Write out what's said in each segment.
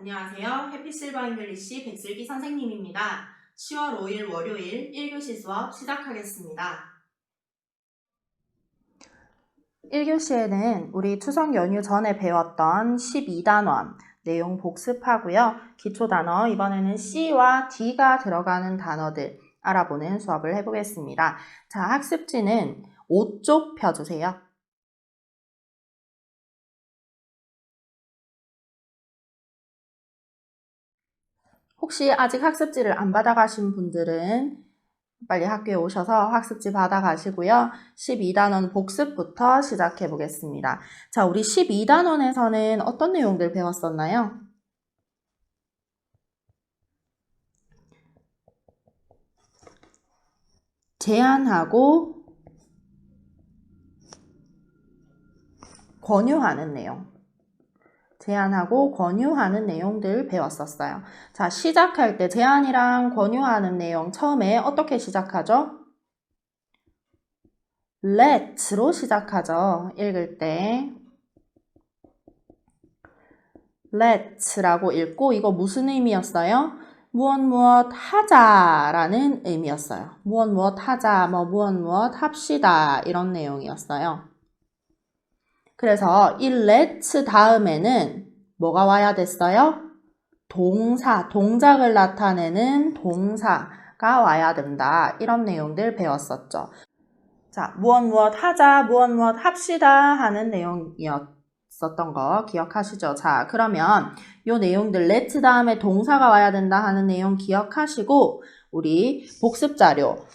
안녕하세요. 해피실버 잉글리시 백슬기 선생님입니다. 10월 5일 월요일 1교시 수업 시작하겠습니다. 1교시에는 우리 추석 연휴 전에 배웠던 12단원 내용 복습하고요. 기초단어 이번에는 C와 D가 들어가는 단어들 알아보는 수업을 해보겠습니다. 자, 학습지는 5쪽 펴주세요. 혹시 아직 학습지를 안 받아가신 분들은 빨리 학교에 오셔서 학습지 받아가시고요. 12단원 복습부터 시작해 보겠습니다. 자, 우리 12단원에서는 어떤 내용들 배웠었나요? 제안하고 권유하는 내용. 제안하고 권유하는 내용들 배웠었어요. 자, 시작할 때 제안이랑 권유하는 내용 처음에 어떻게 시작하죠? let로 시작하죠. 읽을 때 let라고 읽고 이거 무슨 의미였어요? 무엇 하자라는 의미였어요. 무엇 하자, 무엇 합시다 이런 내용이었어요. 그래서 이 let 다음에는 뭐가 와야 됐어요? 동사, 동작을 나타내는 동사가 와야 된다. 이런 내용들 배웠었죠. 자, 무엇 하자, 무엇 합시다 하는 내용이었었던 거 기억하시죠? 자, 그러면 이 내용들 let 다음에 동사가 와야 된다 하는 내용 기억하시고 우리 복습 자료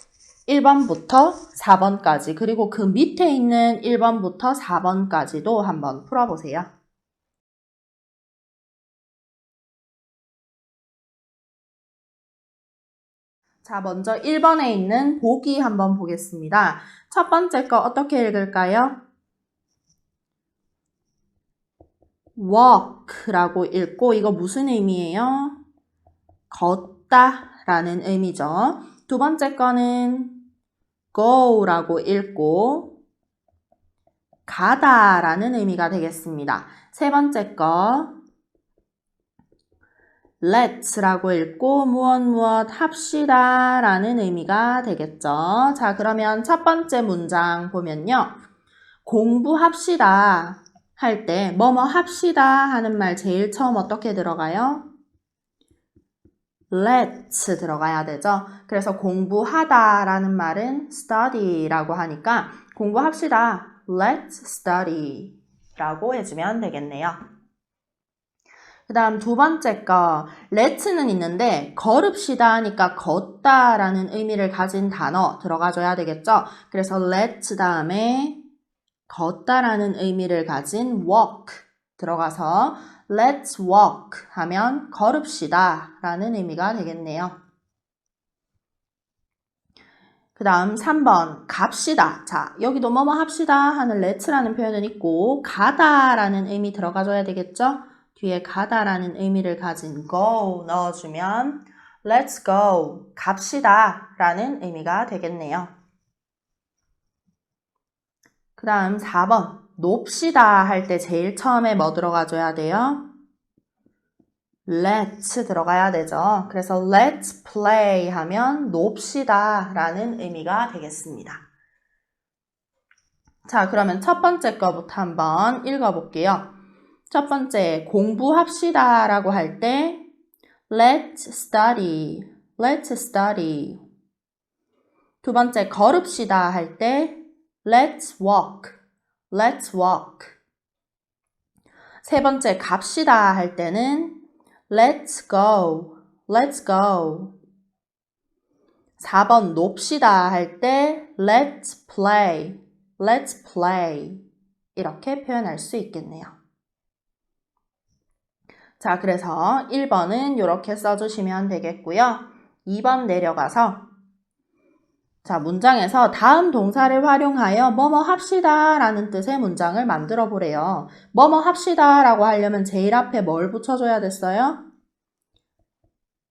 1번부터 4번까지 그리고 그 밑에 있는 1번부터 4번까지도 한번 풀어보세요. 자, 먼저 1번에 있는 보기 한번 보겠습니다. 첫 번째 거 어떻게 읽을까요? walk라고 읽고 이거 무슨 의미예요? 걷다 라는 의미죠. 두 번째 거는 go라고 읽고 가다 라는 의미가 되겠습니다. 세 번째 거 let라고 읽고 무엇 합시다 라는 의미가 되겠죠. 자, 그러면 첫 번째 문장 보면요. 공부합시다 할 때 뭐뭐 합시다 하는 말 제일 처음 어떻게 들어가요? let's 들어가야 되죠. 그래서 공부하다 라는 말은 study라고 하니까 공부합시다. let's study 라고 해주면 되겠네요. 그 다음 두 번째 거 let는 있는데 걸읍시다 하니까 걷다 라는 의미를 가진 단어 들어가줘야 되겠죠. 그래서 let 다음에 걷다 라는 의미를 가진 walk 들어가서 let's walk 하면 걸읍시다 라는 의미가 되겠네요. 그 다음 3번 갑시다. 자, 여기도 뭐뭐 합시다 하는 let라는 표현은 있고 가다 라는 의미 들어가줘야 되겠죠. 뒤에 가다라는 의미를 가진 go 넣어주면 let's go, 갑시다 라는 의미가 되겠네요. 그 다음 4번 높시다 할 때 제일 처음에 뭐 들어가줘야 돼요? let's 들어가야 되죠. 그래서 let's play 하면 높시다 라는 의미가 되겠습니다. 자, 그러면 첫 번째 거부터 한번 읽어볼게요. 첫 번째, 공부합시다 라고 할 때 let's study, let's study. 두 번째, 걸읍시다 할 때 let's walk, let's walk. 세 번째, 갑시다 할 때는 let's go, let's go. 4번, 높시다 할 때 let's play, let's play. 이렇게 표현할 수 있겠네요. 자, 그래서 1번은 이렇게 써주시면 되겠고요. 2번 내려가서 자, 문장에서 다음 동사를 활용하여 뭐뭐 합시다 라는 뜻의 문장을 만들어 보래요. 뭐뭐 합시다 라고 하려면 제일 앞에 뭘 붙여줘야 됐어요?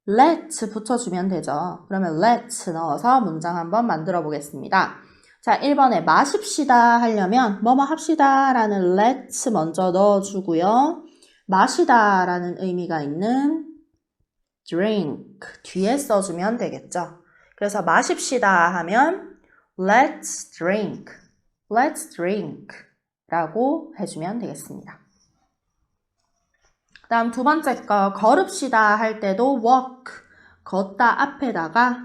let's 붙여주면 되죠. 그러면 let's 넣어서 문장 한번 만들어 보겠습니다. 자, 1번에 마십시다 하려면 뭐뭐 합시다 라는 let's 먼저 넣어주고요. 마시다 라는 의미가 있는 drink 뒤에 써주면 되겠죠. 그래서 마십시다 하면 let's drink 라고 해주면 되겠습니다. 그 다음 두 번째 거 걸읍시다 할 때도 walk 걷다 앞에다가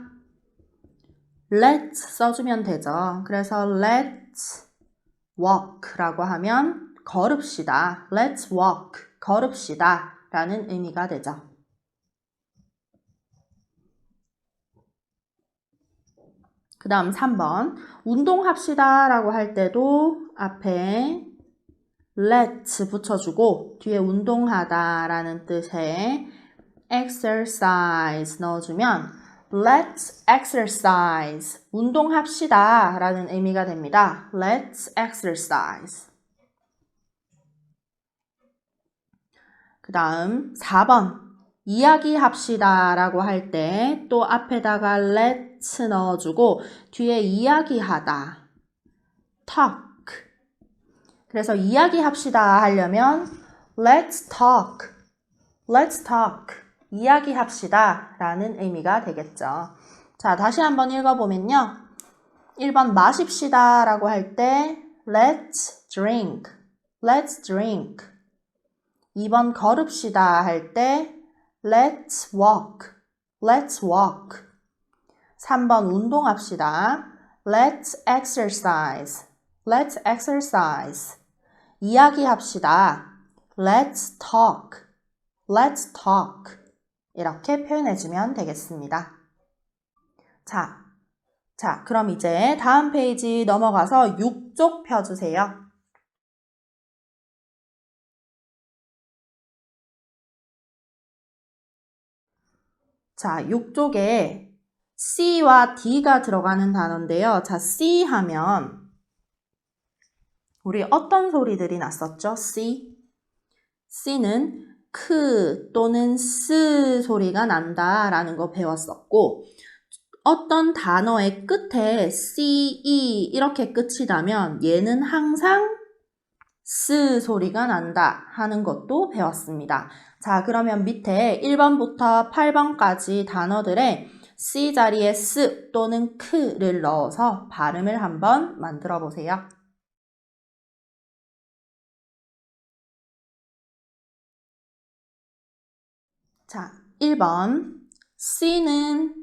let's 써주면 되죠. 그래서 let's walk 라고 하면 걸읍시다. let's walk 걸읍시다 라는 의미가 되죠. 그 다음 3번 운동합시다 라고 할 때도 앞에 let's 붙여주고 뒤에 운동하다 라는 뜻의 exercise 넣어주면 let's exercise 운동합시다 라는 의미가 됩니다. let's exercise. 그 다음 4번 이야기합시다 라고 할 때 또 앞에다가 let's 넣어주고 뒤에 이야기하다 talk 그래서 이야기합시다 하려면 let's talk 이야기합시다 라는 의미가 되겠죠. 자, 다시 한번 읽어보면요. 1번 마십시다 라고 할 때 let's drink 2번 걸읍시다 할 때 let's walk 3번 운동합시다 let's exercise 이야기합시다 let's talk 이렇게 표현해주면 되겠습니다. 자, 그럼 이제 다음 페이지 넘어가서 6쪽 펴주세요. 자, 6쪽에 C와 D가 들어가는 단어인데요. 자, C 하면 우리 어떤 소리들이 났었죠? C는 크 또는 스 소리가 난다라는 거 배웠었고 어떤 단어의 끝에 CE 이렇게 끝이 나면 얘는 항상 스 소리가 난다 하는 것도 배웠습니다. 자, 그러면 밑에 1번부터 8번까지 단어들의 C 자리에 스 또는 크를 넣어서 발음을 한번 만들어 보세요. 자, 1번 C는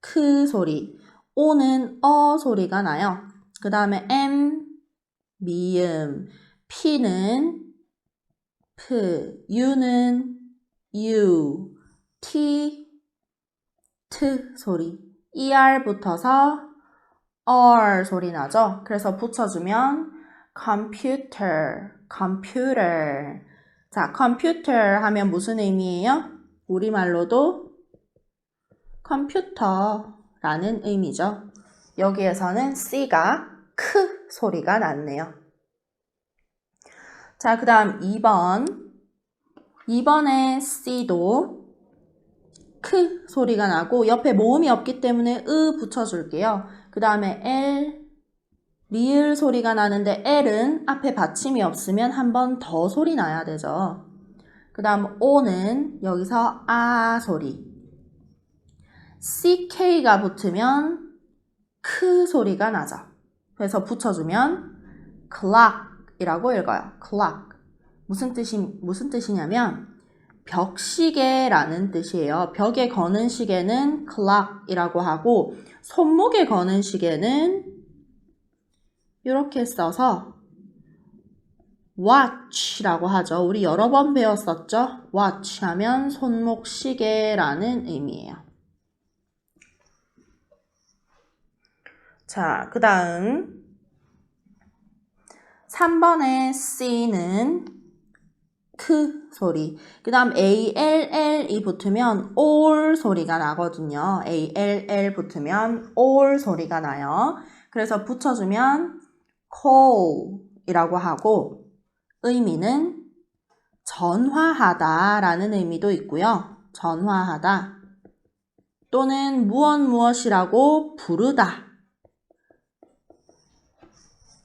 크 소리, O는 어 소리가 나요. 그 다음에 M, 미음, P는 프, U는 U, T, 트 소리, ER 붙어서 R 소리 나죠? 그래서 붙여주면 computer. 자, computer 하면 무슨 의미예요? 우리말로도 컴퓨터라는 의미죠. 여기에서는 C가 크 소리가 났네요. 자, 그 다음 2번의 C도 크 소리가 나고 옆에 모음이 없기 때문에 으 붙여줄게요. 그 다음에 L, 리을 소리가 나는데 L은 앞에 받침이 없으면 한 번 더 소리 나야 되죠. 그 다음 O는 여기서 아 소리. CK가 붙으면 크 소리가 나죠. 그래서 붙여주면 clock이라고 읽어요. clock. 무슨 뜻이냐면 벽시계라는 뜻이에요. 벽에 거는 시계는 clock이라고 하고 손목에 거는 시계는 이렇게 써서 watch라고 하죠. 우리 여러 번 배웠었죠. watch 하면 손목 시계라는 의미예요. 자, 그 다음 3번의 C는 크 소리. 그 다음 ALL이 붙으면 all 소리가 나거든요. ALL 붙으면 all 소리가 나요. 그래서 붙여주면 call이라고 하고 의미는 전화하다 라는 의미도 있고요. 전화하다 또는 무엇이라고 부르다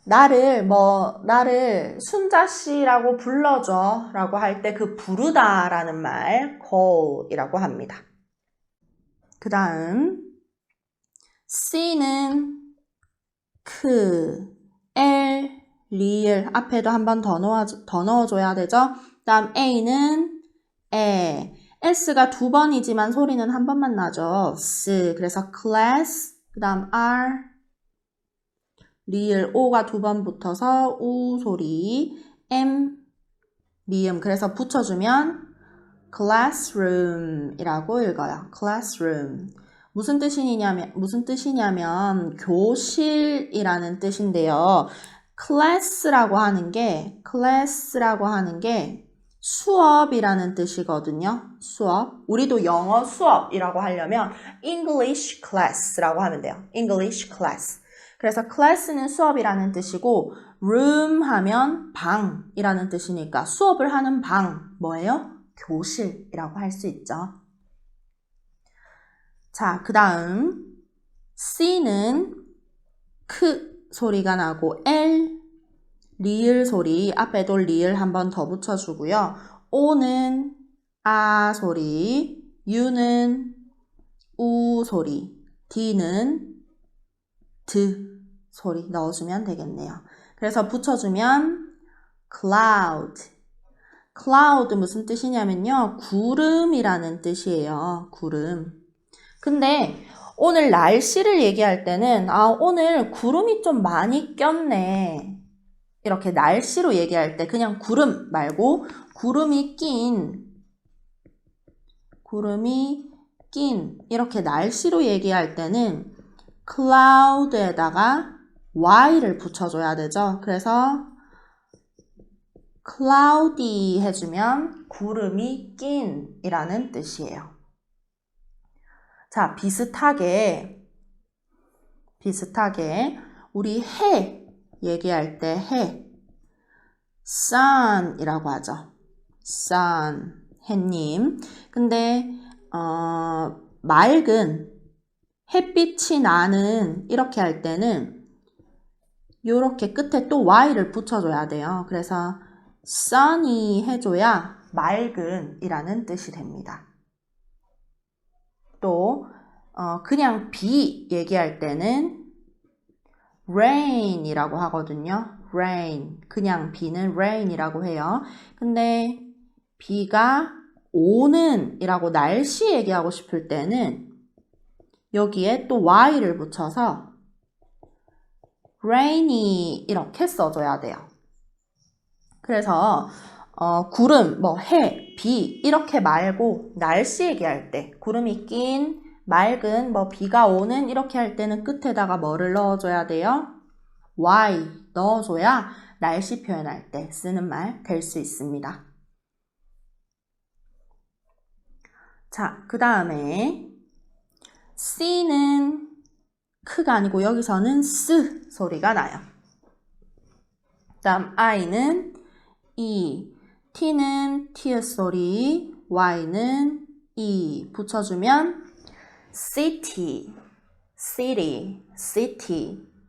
나를 순자씨라고 불러줘 라고 할 때 그 부르다 라는 말 call 이라고 합니다. 그 다음 C는 L, 리을 앞에도 한 번 더 넣어줘야 되죠. 그 다음 A는 S가 두 번이지만 소리는 한 번만 나죠. 그래서 class, 그 다음 R, 리을 O가 두 번 붙어서 우 소리, M, 미음. 그래서 붙여주면 classroom 이라고 읽어요. classroom. 무슨 뜻이냐면 교실이라는 뜻인데요. class라고 하는 게 수업이라는 뜻이거든요. 수업. 우리도 영어 수업이라고 하려면 English class라고 하면 돼요. English class. 그래서 class는 수업이라는 뜻이고 room 하면 방이라는 뜻이니까 수업을 하는 방 뭐예요? 교실이라고 할 수 있죠. 자, 그 다음 C는 소리가 나고 L, 리을 소리, 앞에도 리을 한 번 더 붙여주고요. O는 아 소리, U는 우 소리, D는 드 소리 넣어주면 되겠네요. 그래서 붙여주면 cloud 무슨 뜻이냐면요. 구름이라는 뜻이에요. 구름. 근데 오늘 날씨를 얘기할 때는 오늘 구름이 좀 많이 꼈네. 이렇게 날씨로 얘기할 때 그냥 구름 말고 구름이 낀 이렇게 날씨로 얘기할 때는 cloud에다가 y를 붙여줘야 되죠. 그래서 cloudy 해주면 구름이 낀 이라는 뜻이에요. 자, 비슷하게 우리 해 얘기할 때 sun이라고 하죠. sun, 해님. 근데 맑은 햇빛이 나는 이렇게 할 때는 이렇게 끝에 또 y를 붙여줘야 돼요. 그래서 sunny 해줘야 맑은 이라는 뜻이 됩니다. 또 그냥 비 얘기할 때는 rain이라고 하거든요. rain, 그냥 비는 rain이라고 해요. 근데 비가 오는 이라고 날씨 얘기하고 싶을 때는 여기에 또 y를 붙여서 rainy 이렇게 써줘야 돼요. 그래서 구름, 해, 비 이렇게 말고 날씨 얘기할 때 구름이 낀, 맑은, 비가 오는 이렇게 할 때는 끝에다가 뭐를 넣어줘야 돼요? y 넣어줘야 날씨 표현할 때 쓰는 말 될 수 있습니다. 자, 그 다음에 C는 크가 아니고 여기서는 스 소리가 나요. 그 다음 I는 E, T는 T 소리, Y는 E 붙여주면 city.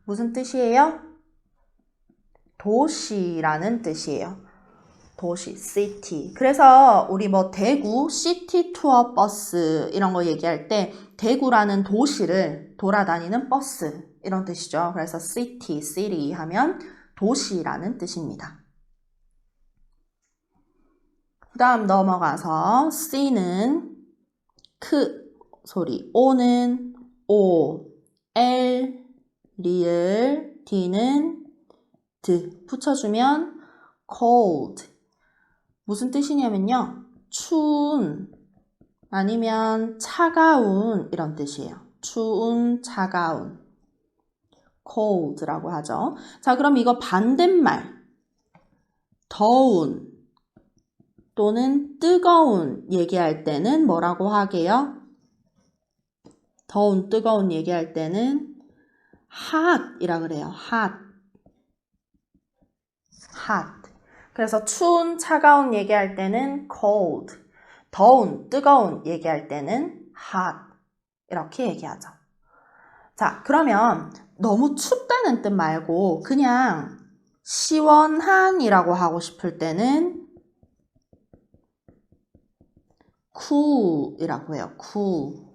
무슨 뜻이에요? 도시라는 뜻이에요. 도시, city. 그래서 우리 대구 시티 투어 버스 이런 거 얘기할 때 대구라는 도시를 돌아다니는 버스 이런 뜻이죠. 그래서 city 하면 도시라는 뜻입니다. 그 다음 넘어가서 C는 소리, O는 O, L, 리을, D는 드 붙여주면 cold. 무슨 뜻이냐면요. 추운 아니면 차가운 이런 뜻이에요. 추운, 차가운. cold라고 하죠. 자, 그럼 이거 반대말. 더운 또는 뜨거운 얘기할 때는 뭐라고 하게요? 더운, 뜨거운 얘기할 때는 hot이라 그래요. hot. 그래서 추운, 차가운 얘기할 때는 cold. 더운, 뜨거운 얘기할 때는 hot. 이렇게 얘기하죠. 자, 그러면 너무 춥다는 뜻 말고 그냥 시원한이라고 하고 싶을 때는 cool이라고 해요. cool.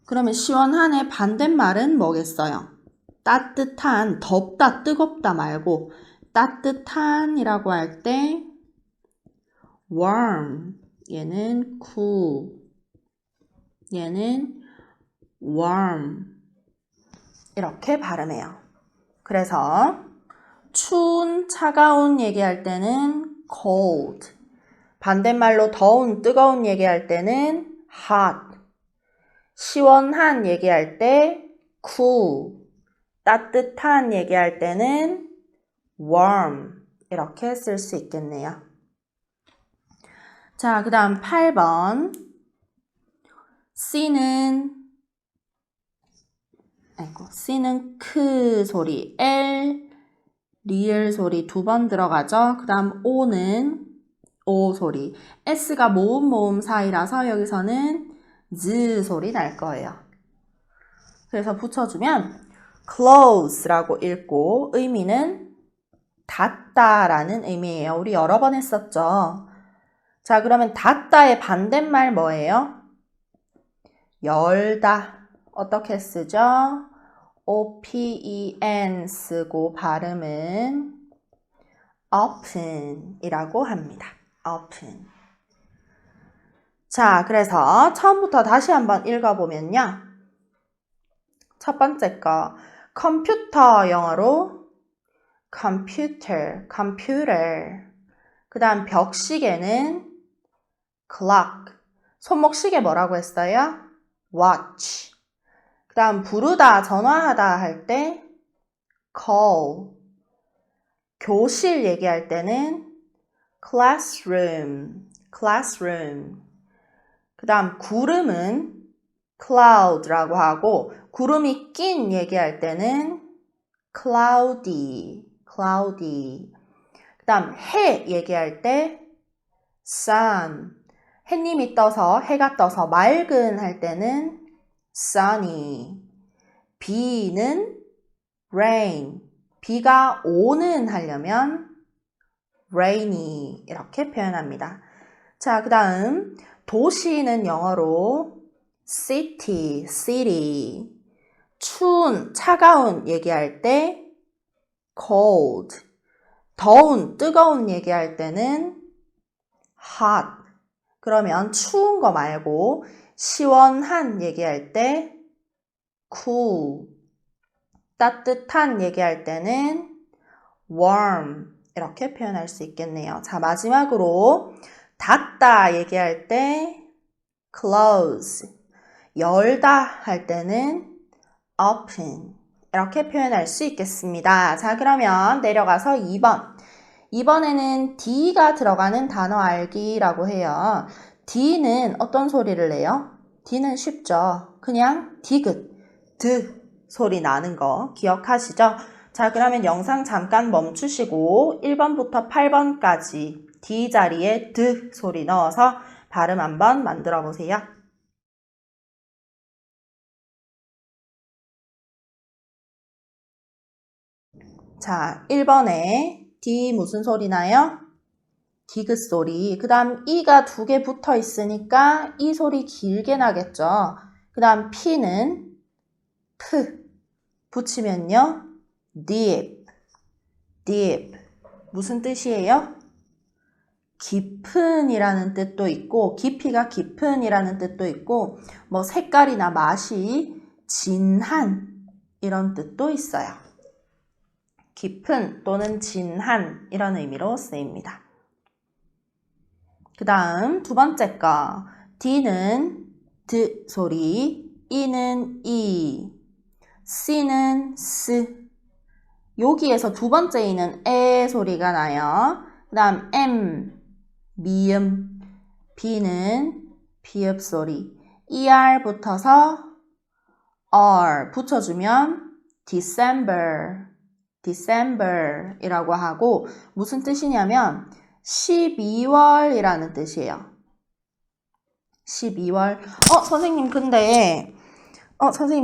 그러면 시원한의 반대말은 뭐겠어요? 따뜻한, 덥다, 뜨겁다 말고 따뜻한이라고 할 때 warm, 얘는 cool, 얘는 warm 이렇게 발음해요. 그래서 추운, 차가운 얘기할 때는 cold, 반대말로 더운, 뜨거운 얘기할 때는 hot, 시원한 얘기할 때 cool, 따뜻한 얘기할 때는 warm 이렇게 쓸 수 있겠네요. 자, 그 다음 8번 C는 크 소리, L 리을 소리 2번 들어가죠. 그 다음 O는 O 소리, S가 모음 사이라서 여기서는 Z 소리 날 거예요. 그래서 붙여주면 close라고 읽고 의미는 닫다라는 의미예요. 우리 여러 번 했었죠. 자, 그러면 닫다의 반대말 뭐예요? 열다. 어떻게 쓰죠? open 쓰고 발음은 open이라고 합니다. open. 자, 그래서 처음부터 다시 한번 읽어보면요. 첫 번째 거, 컴퓨터 영어로 computer. 그 다음 벽시계는 clock. 손목시계 뭐라고 했어요? watch. 그 다음 부르다, 전화하다 할 때 call. 교실 얘기할 때는 classroom. 그 다음 구름은 cloud라고 하고 구름이 낀 얘기할 때는 cloudy. 그 다음 해 얘기할 때 sun. 해님이 떠서, 해가 떠서 맑은 할 때는 sunny. 비는 rain. 비가 오는 하려면 rainy. 이렇게 표현합니다. 자, 그 다음 도시는 영어로 city. 추운, 차가운 얘기할 때 cold. 더운, 뜨거운 얘기할 때는 hot. 그러면 추운 거 말고 시원한 얘기할 때 cool. 따뜻한 얘기할 때는 warm. 이렇게 표현할 수 있겠네요. 자, 마지막으로 닫다 얘기할 때 close. 열다 할 때는 open. 이렇게 표현할 수 있겠습니다. 자, 그러면 내려가서 2번. 2번에는 D가 들어가는 단어 알기라고 해요. D는 어떤 소리를 내요? D는 쉽죠. 그냥 디귿, 드 소리 나는 거 기억하시죠? 자, 그러면 영상 잠깐 멈추시고 1번부터 8번까지 D 자리에 드 소리 넣어서 발음 한번 만들어 보세요. 자, 1번에 D 무슨 소리 나요? 디귿 소리. 그 다음 E가 2개 붙어 있으니까 이 소리 길게 나겠죠. 그 다음 P는 프 붙이면요. deep. 무슨 뜻이에요? 깊은 이라는 뜻도 있고 깊이가 깊은 이라는 뜻도 있고 뭐 색깔이나 맛이 진한 이런 뜻도 있어요. 깊은 또는 진한 이런 의미로 쓰입니다. 그 다음 두 번째 거 D는 드 소리, E는 이, C는 스. 여기에서 두 번째 E는 에 소리가 나요. 그 다음 M, 미음, B는 비읍 소리, ER 붙어서 R 붙여주면 December 이라고 하고 무슨 뜻이냐면 12월이라는 뜻이에요. 12월. 선생님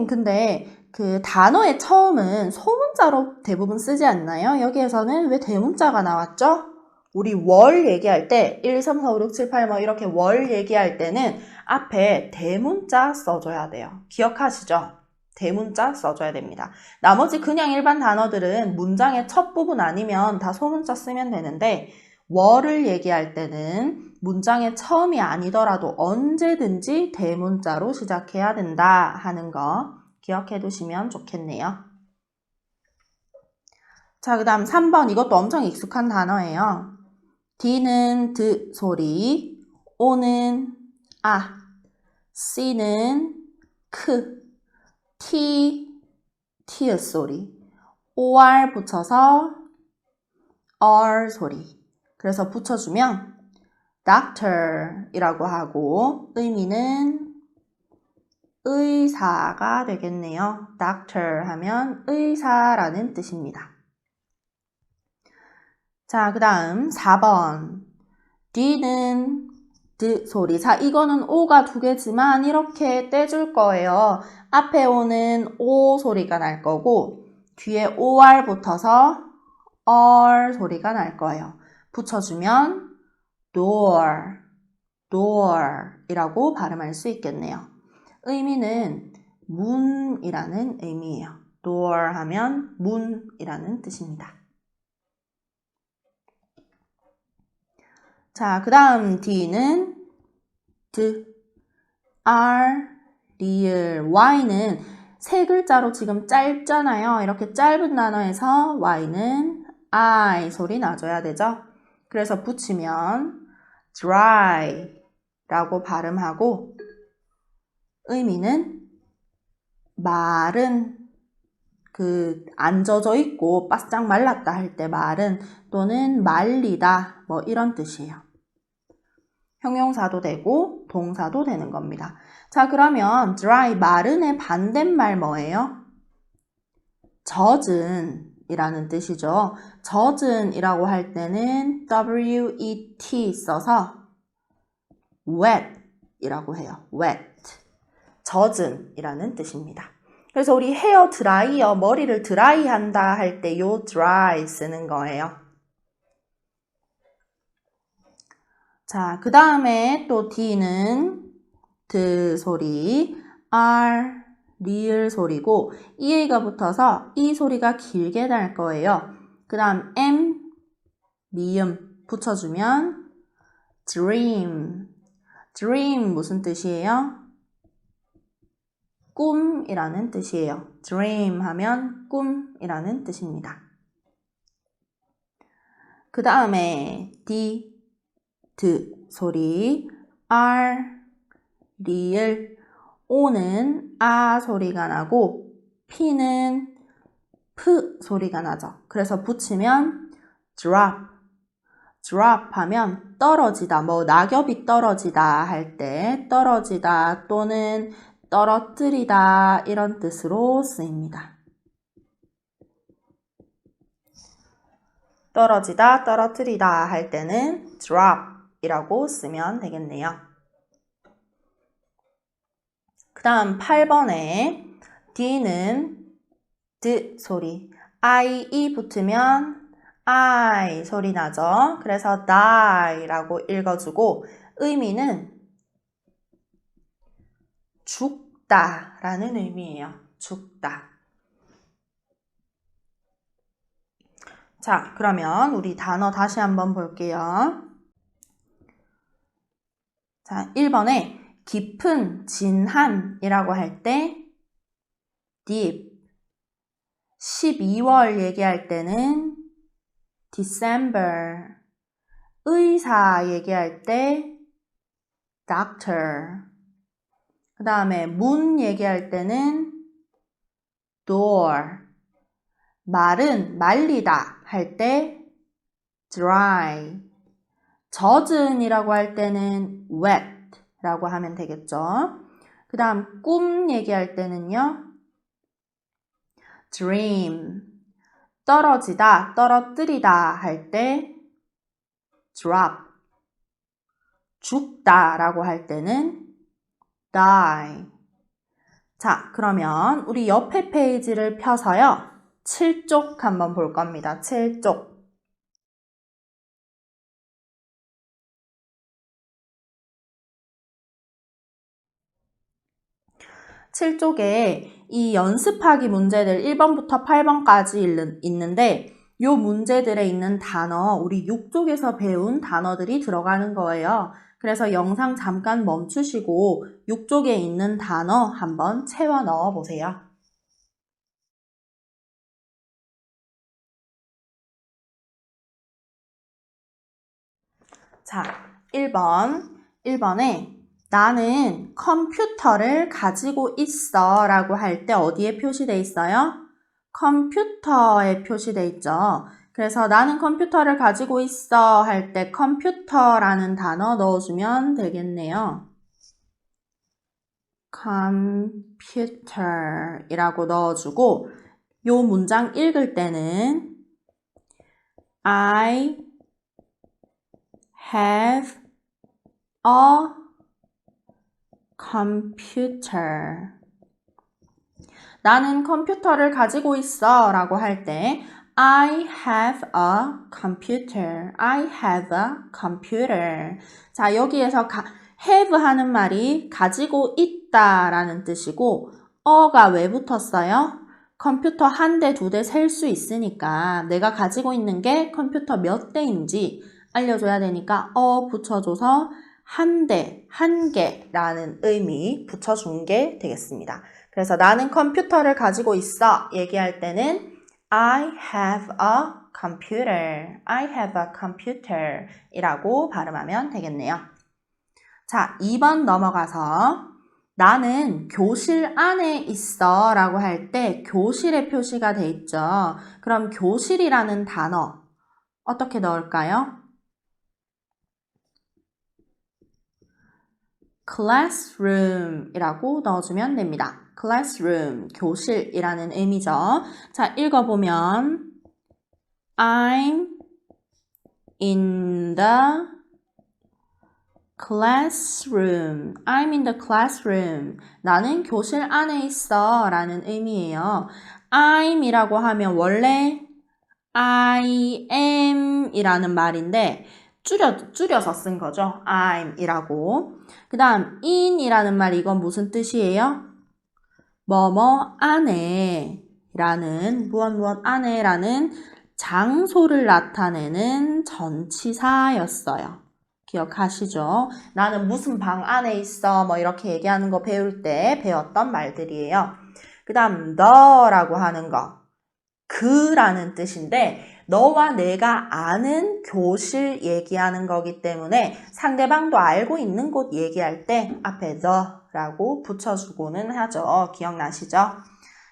근데 그 단어의 처음은 소문자로 대부분 쓰지 않나요? 여기에서는 왜 대문자가 나왔죠? 우리 월 얘기할 때 1, 2, 3, 4, 5, 6, 7, 8 뭐 이렇게 월 얘기할 때는 앞에 대문자 써줘야 돼요. 기억하시죠? 대문자 써줘야 됩니다. 나머지 그냥 일반 단어들은 문장의 첫 부분 아니면 다 소문자 쓰면 되는데 월을 얘기할 때는 문장의 처음이 아니더라도 언제든지 대문자로 시작해야 된다 하는 거 기억해 두시면 좋겠네요. 자, 그 다음 3번 이것도 엄청 익숙한 단어예요. D는 드 소리, O는 아, C는 크, 티읕 소리, OR 붙여서 R 소리. 그래서 붙여주면 doctor 이라고 하고 의미는 의사가 되겠네요. doctor 하면 의사라는 뜻입니다. 자, 그 다음 4번 D는 드 소리. 자, 이거는 O가 두 개지만 이렇게 떼줄 거예요. 앞에 O는 O 소리가 날 거고 뒤에 OR 붙어서 R 소리가 날 거예요. 붙여주면 door, door 이라고 발음할 수 있겠네요. 의미는 문이라는 의미예요. door 하면 문이라는 뜻입니다. 자, 그 다음 D는 드, R, 리을, Y는 세 글자로 지금 짧잖아요. 이렇게 짧은 단어에서 Y는 I 소리 나줘야 되죠. 그래서 붙이면 dry 라고 발음하고 의미는 마른 안 젖어 있고 바싹 말랐다 할 때 마른 또는 말리다 뭐 이런 뜻이에요. 형용사도 되고 동사도 되는 겁니다. 자, 그러면 dry, 마른의 반대말 뭐예요? 젖은 이라는 뜻이죠. 젖은 이라고 할 때는 wet 써서 wet 이라고 해요. wet. 젖은 이라는 뜻입니다. 그래서 우리 헤어 드라이어, 머리를 드라이 한다 할 때 요 dry 쓰는 거예요. 자, 그 다음에 또 D는 드 소리, R, 리을 소리고 EA가 붙어서 이 소리가 길게 날 거예요. 그 다음 M, 미음 붙여주면 dream. dream 무슨 뜻이에요? 꿈이라는 뜻이에요. dream 하면 꿈이라는 뜻입니다. 그 다음에 D, 드 소리, R, 리을, O는 아 소리가 나고 P는 프 소리가 나죠. 그래서 붙이면 drop, drop 하면 떨어지다, 뭐 낙엽이 떨어지다 할 때 떨어지다 또는 떨어뜨리다 이런 뜻으로 쓰입니다. 떨어지다, 떨어뜨리다 할 때는 drop 이라고 쓰면 되겠네요. 그 다음 8번에 D는 드 소리, I 붙으면 I 소리 나죠. 그래서 die라고 읽어주고 의미는 죽다 라는 의미예요. 죽다. 자, 그러면 우리 단어 다시 한번 볼게요. 자, 1번에 깊은, 진한이라고 할 때 deep, 12월 얘기할 때는 December, 의사 얘기할 때 doctor, 그 다음에 문 얘기할 때는 door, 마른, 말리다 할 때 dry, 젖은이라고 할 때는 wet 라고 하면 되겠죠. 그 다음 꿈 얘기할 때는요 dream, 떨어지다, 떨어뜨리다 할 때 drop, 죽다 라고 할 때는 die. 자, 그러면 우리 옆에 페이지를 펴서요. 7쪽 한번 볼 겁니다. 7쪽. 7쪽에 이 연습하기 문제들 1번부터 8번까지 있는데 이 문제들에 있는 단어, 우리 6쪽에서 배운 단어들이 들어가는 거예요. 그래서 영상 잠깐 멈추시고 6쪽에 있는 단어 한번 채워 넣어 보세요. 자, 1번에 나는 컴퓨터를 가지고 있어 라고 할 때 어디에 표시돼 있어요? 컴퓨터에 표시돼 있죠. 그래서 나는 컴퓨터를 가지고 있어 할 때 컴퓨터라는 단어 넣어주면 되겠네요. computer이라고 넣어주고 요 문장 읽을 때는 I have a computer. 나는 컴퓨터를 가지고 있어 라고 할 때 I have a computer. I have a computer. 자, 여기에서 have 하는 말이 가지고 있다 라는 뜻이고 어가 왜 붙었어요? 컴퓨터 한 대, 두 대 셀 수 있으니까 내가 가지고 있는 게 컴퓨터 몇 대인지 알려줘야 되니까 붙여줘서 한 대, 한 개라는 의미 붙여준 게 되겠습니다. 그래서 나는 컴퓨터를 가지고 있어 얘기할 때는 I have a computer. I have a computer 이라고 발음하면 되겠네요. 자, 2번 넘어가서 나는 교실 안에 있어 라고 할 때 교실의 표시가 돼 있죠. 그럼 교실이라는 단어 어떻게 넣을까요? classroom이라고 넣어주면 됩니다. classroom, 교실이라는 의미죠. 자, 읽어보면 I'm in the classroom. I'm in the classroom. 나는 교실 안에 있어 라는 의미예요. I'm 이라고 하면 원래 I am 이라는 말인데 줄여서 쓴 거죠. I'm 이라고. 그 다음 in 이라는 말 이건 무슨 뜻이에요? 뭐뭐 안에 라는 무엇 안에 라는 장소를 나타내는 전치사였어요. 기억하시죠? 나는 무슨 방 안에 있어 뭐 이렇게 얘기하는 거 배울 때 배웠던 말들이에요. 그 다음 너라고 하는 거 그라는 뜻인데 너와 내가 아는 교실 얘기하는 거기 때문에 상대방도 알고 있는 곳 얘기할 때 앞에 the라고 붙여주고는 하죠. 기억나시죠?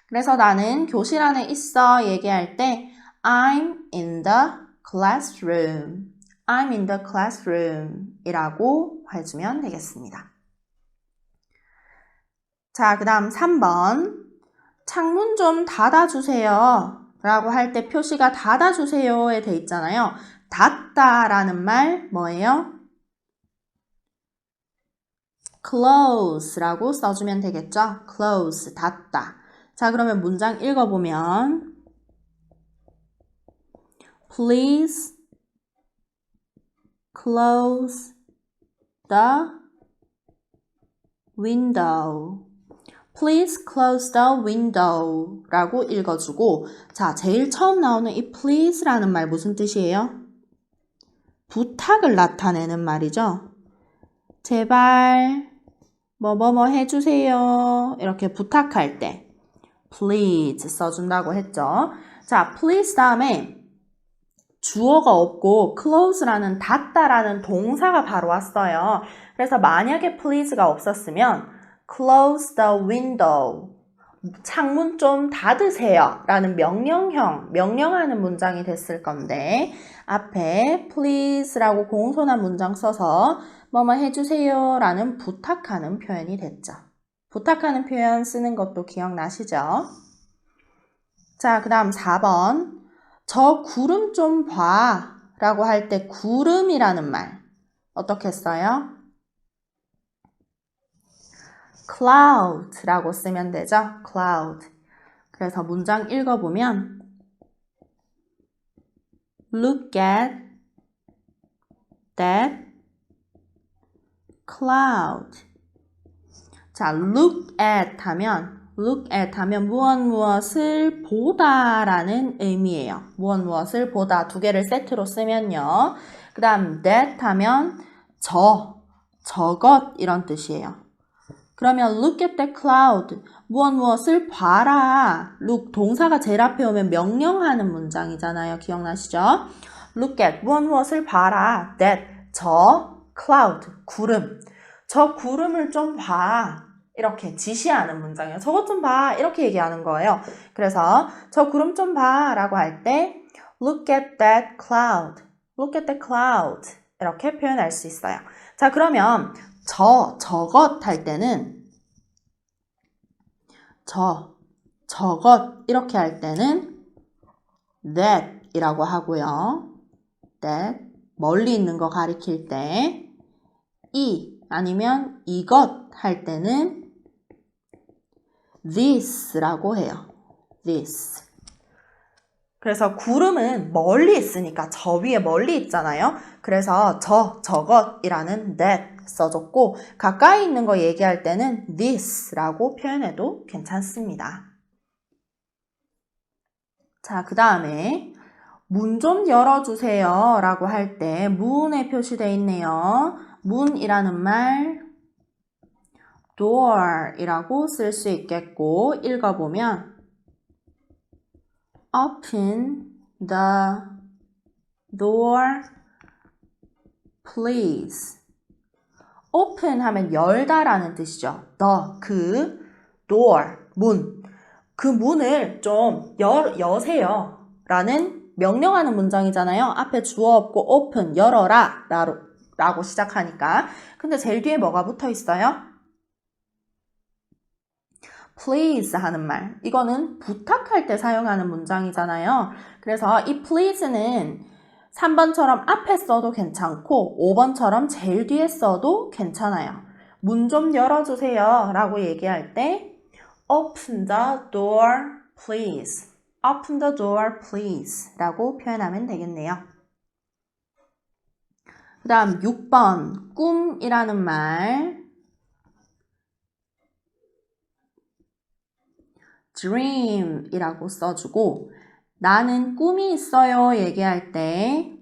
그래서 나는 교실 안에 있어 얘기할 때 I'm in the classroom. I'm in the classroom 이라고 해주면 되겠습니다. 자, 그 다음 3번 창문 좀 닫아주세요 라고 할 때 표시가 닫아주세요에 돼 있잖아요. 닫다 라는 말 뭐예요? close 라고 써주면 되겠죠? close, 닫다. 자, 그러면 문장 읽어보면 Please close the window. Please close the window 라고 읽어주고 자, 제일 처음 나오는 이 please라는 말 무슨 뜻이에요? 부탁을 나타내는 말이죠. 제발 뭐뭐뭐 해주세요. 이렇게 부탁할 때 please 써준다고 했죠. 자, please 다음에 주어가 없고 close라는 닫다라는 동사가 바로 왔어요. 그래서 만약에 please가 없었으면 close the window 창문 좀 닫으세요 라는 명령하는 문장이 됐을 건데 앞에 please라고 공손한 문장 써서 뭐뭐 해주세요 라는 부탁하는 표현이 됐죠. 부탁하는 표현 쓰는 것도 기억나시죠? 자, 그 다음 4번 저 구름 좀 봐 라고 할 때 구름이라는 말 어떻게 써요? cloud라고 쓰면 되죠. cloud. 그래서 문장 읽어보면 Look at that cloud. 자, look at 하면 무엇을 보다라는 의미예요. 무엇을 보다. 두 개를 세트로 쓰면요. 그 다음 that 하면 저것 이런 뜻이에요. 그러면 look at that cloud. 무엇을 봐라. look 동사가 제일 앞에 오면 명령하는 문장이잖아요. 기억나시죠? look at 무엇을 봐라. that cloud 구름. 저 구름을 좀 봐. 이렇게 지시하는 문장이에요. 저것 좀 봐. 이렇게 얘기하는 거예요. 그래서 저 구름 좀 봐 라고 할 때 look at that cloud. look at that cloud. 이렇게 표현할 수 있어요. 자, 그러면 저것 할 때는 저것 이렇게 할 때는 that 이라고 하고요. that 멀리 있는 거 가리킬 때 아니면 이것 할 때는 this라고 해요. this. 그래서 구름은 멀리 있으니까 저 위에 멀리 있잖아요. 그래서 저것이라는 that 써줬고 가까이 있는 거 얘기할 때는 this라고 표현해도 괜찮습니다. 자, 그 다음에 문 좀 열어주세요 라고 할 때 문에 표시되어 있네요. 문이라는 말 door 이라고 쓸 수 있겠고 읽어보면 Open the door please. Open 하면 열다 라는 뜻이죠. 그 door 문. 그 문을 좀 여세요 라는 명령하는 문장이잖아요. 앞에 주어 없고 open 열어라 라고 시작하니까. 근데 제일 뒤에 뭐가 붙어 있어요? please 하는 말. 이거는 부탁할 때 사용하는 문장이잖아요. 그래서 이 please는 3번처럼 앞에 써도 괜찮고 5번처럼 제일 뒤에 써도 괜찮아요. 문 좀 열어주세요 라고 얘기할 때 open the door please. open the door please 라고 표현하면 되겠네요. 그 다음 6번 꿈이라는 말 dream 이라고 써주고 나는 꿈이 있어요 얘기할 때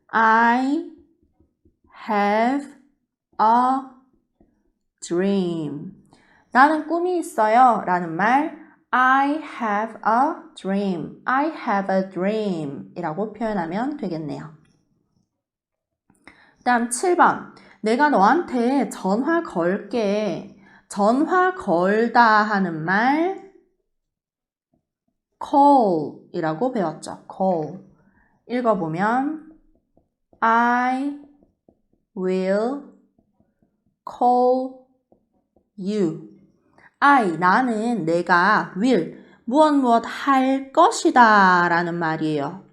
I have a dream. 나는 꿈이 있어요 라는 말 I have a dream. I have a dream 이라고 표현하면 되겠네요. 그 다음 7번 내가 너한테 전화 걸게. 전화 걸다 하는 말 call 이라고 배웠죠. call. 읽어보면 I will call you. 나는 내가 will 무엇 할 것이다 라는 말이에요.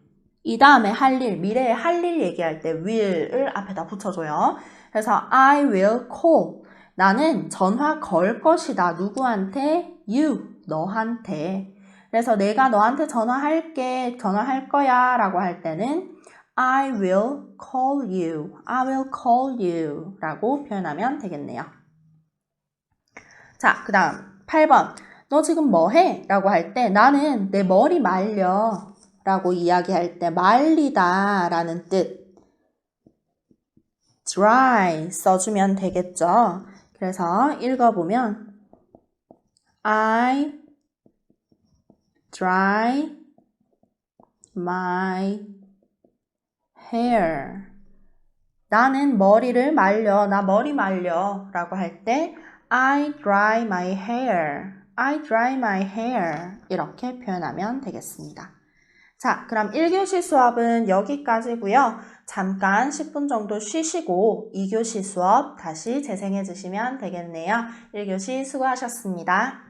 이 다음에 할 일, 미래에 할 일 얘기할 때 will을 앞에다 붙여줘요. 그래서 I will call. 나는 전화 걸 것이다. 누구한테? You, 너한테. 그래서 내가 너한테 전화할게, 전화할 거야 라고 할 때는 I will call you. I will call you 라고 표현하면 되겠네요. 자, 그 다음 8번. 너 지금 뭐 해? 라고 할 때 나는 내 머리 말려 라고 이야기할 때 말리다 라는 뜻. dry 써주면 되겠죠. 그래서 읽어보면 I dry my hair. 나는 머리를 말려. 나 머리 말려 라고 할 때 I dry my hair. I dry my hair. 이렇게 표현하면 되겠습니다. 자, 그럼 1교시 수업은 여기까지고요. 잠깐 10분 정도 쉬시고 2교시 수업 다시 재생해 주시면 되겠네요. 1교시 수고하셨습니다.